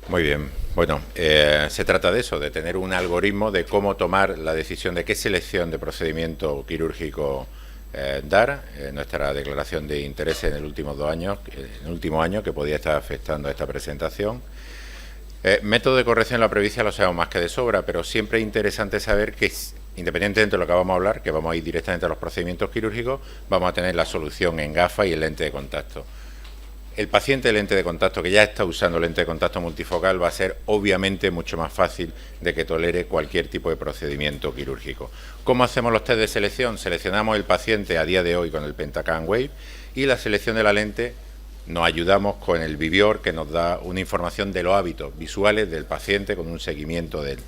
Muy bien. Bueno, se trata de eso, de tener un algoritmo de cómo tomar la decisión de qué selección de procedimiento quirúrgico dar. Nuestra declaración de interés en el último 2 años, en el último año, que podía estar afectando a esta presentación. Método de corrección en la presbicia lo sabemos más que de sobra, pero siempre es interesante saber que, independientemente de lo que vamos a hablar, que vamos a ir directamente a los procedimientos quirúrgicos, vamos a tener la solución en gafas y en lente de contacto. El paciente de lente de contacto que ya está usando lente de contacto multifocal va a ser obviamente mucho más fácil de que tolere cualquier tipo de procedimiento quirúrgico. ¿Cómo hacemos los test de selección? Seleccionamos el paciente a día de hoy con el Pentacam Wave y la selección de la lente nos ayudamos con el Vivior, que nos da una información de los hábitos visuales del paciente con un seguimiento de él.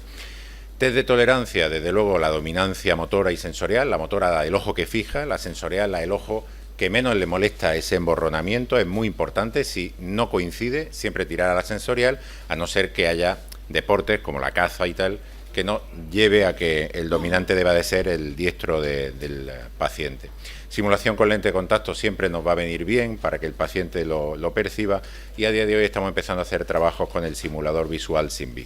Test de tolerancia, desde luego la dominancia motora y sensorial, la motora la del ojo que fija, la sensorial la del ojo que menos le molesta ese emborronamiento. Es muy importante, si no coincide, siempre tirar a la sensorial, a no ser que haya deportes como la caza y tal, que no lleve a que el dominante deba de ser el diestro del paciente. Simulación con lente de contacto siempre nos va a venir bien para que el paciente lo perciba, y a día de hoy estamos empezando a hacer trabajos con el simulador visual SIMBI.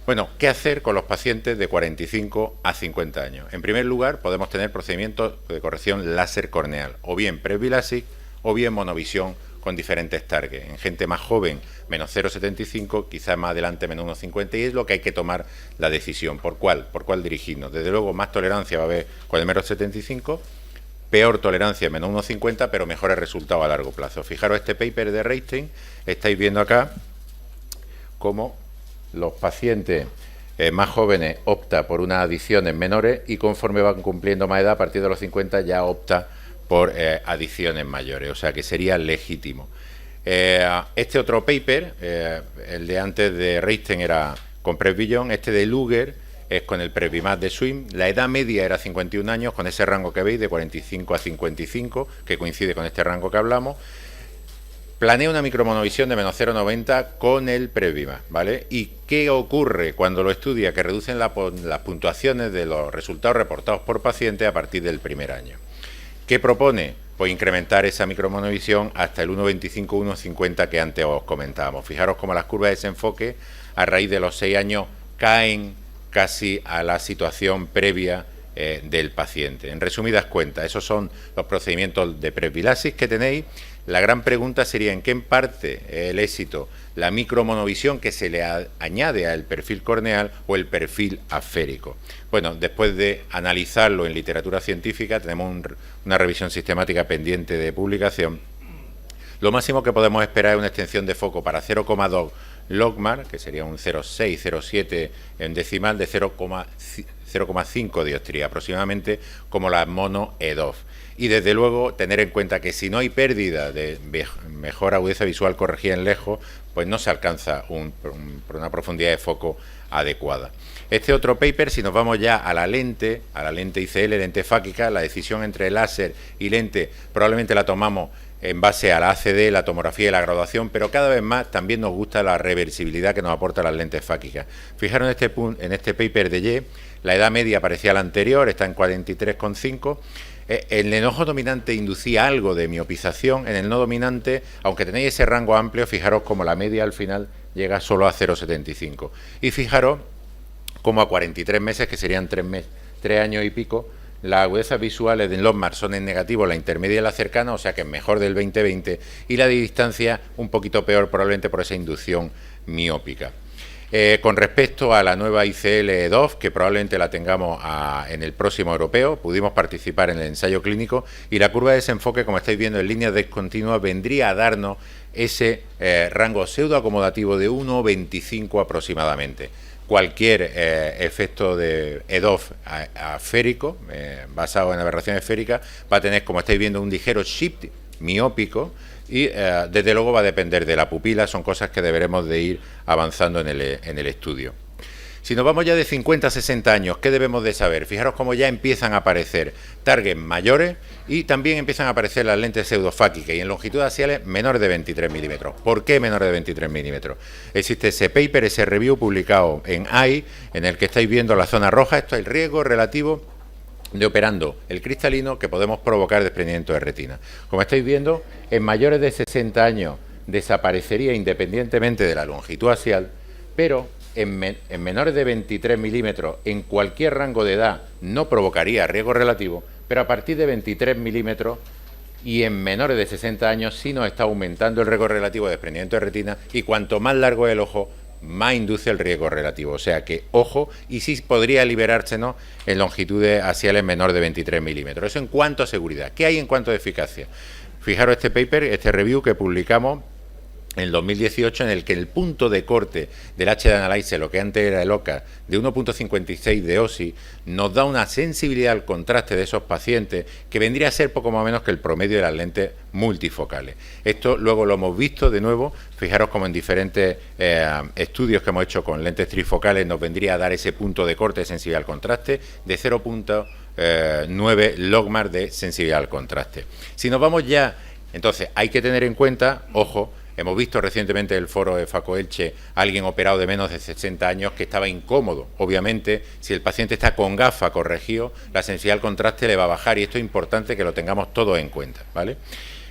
Bueno, ¿qué hacer con los pacientes de 45 a 50 años? En primer lugar, podemos tener procedimientos de corrección láser corneal, o bien presbilásic o bien monovisión con diferentes targets. En gente más joven, menos 0,75, quizás más adelante menos 1,50, y es lo que hay que tomar la decisión. ¿Por cuál dirigirnos? Desde luego, más tolerancia va a haber con el menos 75, peor tolerancia menos 1,50, pero mejores resultados a largo plazo. Fijaros este paper de Reinstein, estáis viendo acá cómo los pacientes más jóvenes optan por unas adiciones menores, y conforme van cumpliendo más edad, a partir de los 50 ya opta por adiciones mayores, o sea que sería legítimo. Este otro paper, el de antes de Reinstein era con Presbillon, este de Luger es con el Presbimab de Swim. La edad media era 51 años, con ese rango que veis de 45 a 55, que coincide con este rango que hablamos. Planea una micromonovisión de menos 0,90 con el Presbimab, ¿vale? ¿Y qué ocurre cuando lo estudia? Que reducen las puntuaciones de los resultados reportados por paciente a partir del primer año. ¿Qué propone? Pues incrementar esa micromonovisión hasta el 1,25, 1,50 que antes os comentábamos. Fijaros cómo las curvas de desenfoque a raíz de los 6 años caen casi a la situación previa del paciente. En resumidas cuentas, esos son los procedimientos de presbilasis que tenéis. La gran pregunta sería en qué parte el éxito, la micromonovisión que se le añade al perfil corneal o el perfil aférico. Bueno, después de analizarlo en literatura científica, tenemos una revisión sistemática pendiente de publicación. Lo máximo que podemos esperar es una extensión de foco para 0,2 logmar, que sería un 0,6, 0,7 en decimal, de 0,5 dioptría aproximadamente, como la mono EDOF. Y desde luego tener en cuenta que si no hay pérdida de mejor agudeza visual corregida en lejos, pues no se alcanza por una profundidad de foco adecuada. Este otro paper, si nos vamos ya a la lente ICL, lente fáquica, la decisión entre láser y lente probablemente la tomamos en base a la ACD, la tomografía y la graduación, pero cada vez más también nos gusta la reversibilidad que nos aporta las lentes fáquicas. Fijaros en este paper de Ye, la edad media parecía la anterior, está en 43,5. En el ojo dominante inducía algo de miopización, en el no dominante, aunque tenéis ese rango amplio, fijaros como la media al final llega solo a 0,75. Y fijaros como a 43 meses, que serían 3 años y pico, las agudezas visuales de Longmar son en negativo, la intermedia y la cercana, o sea que es mejor del 20-20, y la de distancia un poquito peor, probablemente por esa inducción miópica. Con respecto a la nueva ICL EDOF, que probablemente la tengamos en el próximo europeo, pudimos participar en el ensayo clínico, y la curva de desenfoque, como estáis viendo en líneas discontinuas, vendría a darnos ese rango pseudoacomodativo de 1,25 aproximadamente. Cualquier efecto de EDOF aférico, basado en aberración esférica, va a tener, como estáis viendo, un ligero shift miópico, y desde luego va a depender de la pupila. Son cosas que deberemos de ir avanzando en el estudio. Si nos vamos ya de 50 a 60 años, ¿qué debemos de saber? Fijaros cómo ya empiezan a aparecer targets mayores, y también empiezan a aparecer las lentes pseudofáquicas y en longitud axiales menores de 23 milímetros. ¿Por qué menores de 23 milímetros? Existe ese paper, ese review publicado en AI, en el que estáis viendo la zona roja. Esto es el riesgo relativo de operando el cristalino que podemos provocar desprendimiento de retina. Como estáis viendo, en mayores de 60 años desaparecería independientemente de la longitud axial, pero en menores de 23 milímetros, en cualquier rango de edad, no provocaría riesgo relativo, pero a partir de 23 milímetros y en menores de 60 años sí nos está aumentando el riesgo relativo de desprendimiento de retina, y cuanto más largo es el ojo, más induce el riesgo relativo. O sea que, ojo, y sí podría liberársenos en longitudes axiales menor de 23 milímetros. Eso en cuanto a seguridad. ¿Qué hay en cuanto a eficacia? Fijaros este paper, este review que publicamos en el 2018, en el que el punto de corte del HD Analyzer, lo que antes era el OCA, de 1.56 de OSI, nos da una sensibilidad al contraste de esos pacientes que vendría a ser poco más o menos que el promedio de las lentes multifocales. Esto luego lo hemos visto de nuevo, fijaros como en diferentes estudios que hemos hecho con lentes trifocales nos vendría a dar ese punto de corte de sensibilidad al contraste de 0.9 logmar de sensibilidad al contraste. Si nos vamos ya, entonces hay que tener en cuenta, ojo, hemos visto recientemente en el foro de Faco Elche a alguien operado de menos de 60 años que estaba incómodo. Obviamente, si el paciente está con gafa corregido, la sensibilidad al contraste le va a bajar, y esto es importante que lo tengamos todos en cuenta, ¿vale?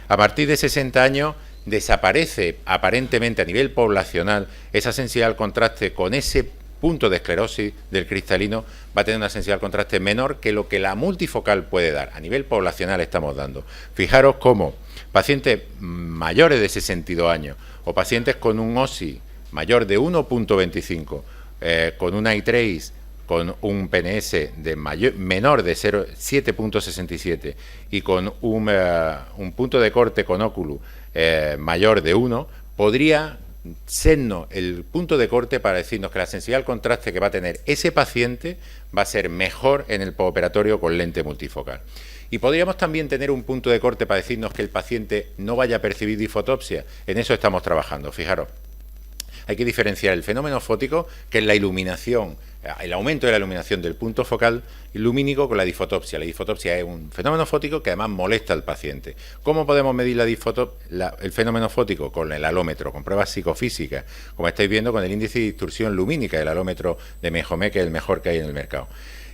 A partir de 60 años desaparece aparentemente a nivel poblacional esa sensibilidad al contraste. Con ese punto de esclerosis del cristalino va a tener una sensibilidad al contraste menor que lo que la multifocal puede dar. A nivel poblacional estamos dando. Fijaros cómo pacientes mayores de 62 años o pacientes con un OSI mayor de 1.25, con una I3, con un PNS de menor de 7.67 y con un punto de corte con óculo mayor de 1, podría sernos el punto de corte para decirnos que la sensibilidad al contraste que va a tener ese paciente va a ser mejor en el postoperatorio con lente multifocal. Y podríamos también tener un punto de corte para decirnos que el paciente no vaya a percibir difotopsia. En eso estamos trabajando. Fijaros, hay que diferenciar el fenómeno fótico, que es la iluminación, el aumento de la iluminación del punto focal lumínico, con la difotopsia. La difotopsia es un fenómeno fótico que además molesta al paciente. ¿Cómo podemos medir el fenómeno fótico? Con el alómetro, con pruebas psicofísicas, como estáis viendo con el índice de distorsión lumínica, el alómetro de Mejomé, que es el mejor que hay en el mercado.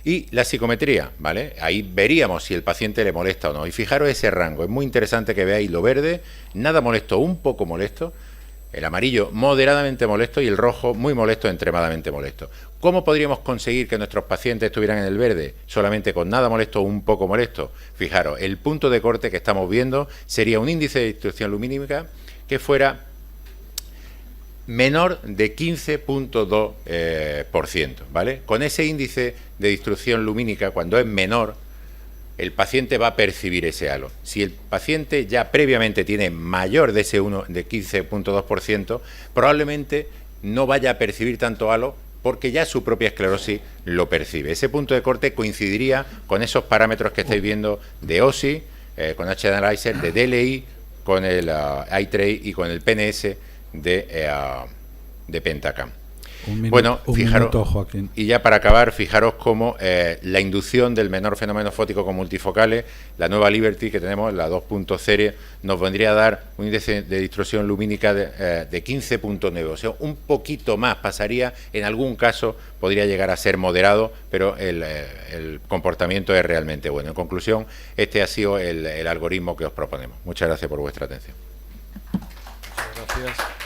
Y la psicometría, ¿vale? Ahí veríamos si el paciente le molesta o no. Y fijaros ese rango, es muy interesante que veáis lo verde, nada molesto, un poco molesto, el amarillo moderadamente molesto y el rojo muy molesto, extremadamente molesto. ¿Cómo podríamos conseguir que nuestros pacientes estuvieran en el verde? Solamente con nada molesto o un poco molesto. Fijaros, el punto de corte que estamos viendo sería un índice de distorsión lumínica que fuera menor de 15.2%, ¿vale? Con ese índice de distorsión lumínica, cuando es menor, el paciente va a percibir ese halo. Si el paciente ya previamente tiene mayor de ese 15.2%, probablemente no vaya a percibir tanto halo porque ya su propia esclerosis lo percibe. Ese punto de corte coincidiría con esos parámetros que estáis viendo de OSI, con HD Analyzer, de DLI, con el i3 y con el PNS de Pentacam. Bueno, fijaros, Joaquín. Y ya para acabar, fijaros cómo la inducción del menor fenómeno fótico con multifocales, la nueva Liberty que tenemos, la 2.0, nos vendría a dar un índice de distorsión lumínica de 15.9, o sea, un poquito más pasaría, en algún caso podría llegar a ser moderado, pero el comportamiento es realmente bueno. En conclusión, este ha sido el algoritmo que os proponemos. Muchas gracias por vuestra atención. Muchas gracias.